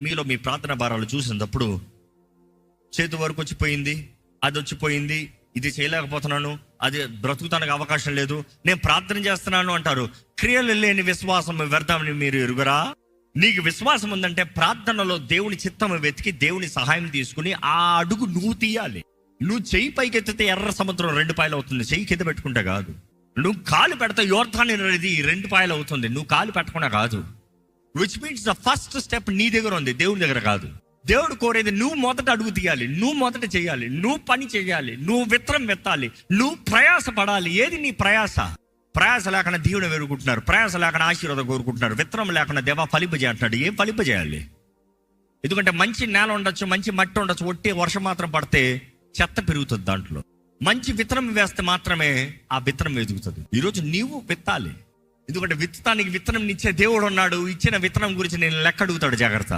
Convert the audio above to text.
మీలో మీ ప్రార్థన భారాలు చూసినప్పుడు చేతి వరకు వచ్చిపోయింది, అది వచ్చిపోయింది, ఇది చేయలేకపోతున్నాను, అది బ్రతుకుతానికి అవకాశం లేదు, నేను ప్రార్థన చేస్తున్నాను అంటారు. క్రియలు లేని విశ్వాసం వ్యర్థమని మీరు ఎరుగరా? నీకు విశ్వాసం ఉందంటే ప్రార్థనలో దేవుని చిత్తం వెతికి దేవుని సహాయం తీసుకుని ఆ అడుగు నువ్వు తీయాలి. నువ్వు చెయ్యి పైకెత్తితే ఎర్ర సముద్రం 2 పాయలు అవుతుంది, చెయ్యి కింద పెట్టుకుంటే కాదు. నువ్వు కాలు పెడితే యోర్దాను నది 2 పాయలు అవుతుంది, నువ్వు కాలు పెట్టకుండా కాదు. Which means the first step నీ దగ్గర ఉంది, దేవుని దగ్గర కాదు. దేవుడు కోరేది నువ్వు మొదట అడుగు తీయాలి, నువ్వు మొదట చేయాలి, నువ్వు పని చేయాలి, నువ్వు విత్తనం వెత్తాలి, నువ్వు ప్రయాస పడాలి. ఏది నీ ప్రయాస? ప్రయాస లేకుండా దేవుని వేడుకుంటున్నారు, ప్రయాస లేకుండా ఆశీర్వాదం కోరుకుంటున్నారు, విత్తనం లేకుండా దేవా ఫలింపజేయ అంటున్నాడు. ఏం ఫలింపజేయాలి? ఎందుకంటే మంచి నేల ఉండొచ్చు, మంచి మట్టి ఉండొచ్చు, ఒట్టి వర్షం మాత్రం పడితే చెత్త పెరుగుతుంది. దాంట్లో మంచి విత్తనం వేస్తే మాత్రమే ఆ విత్తనం ఎదుగుతుంది. ఈరోజు నీవు విత్తాలి, ఎందుకంటే విత్తనానికి విత్తనం ఇచ్చే దేవుడు ఉన్నాడు. ఇచ్చిన విత్తనం గురించి నేను లెక్క అడుగుతాడు. జాగ్రత్త.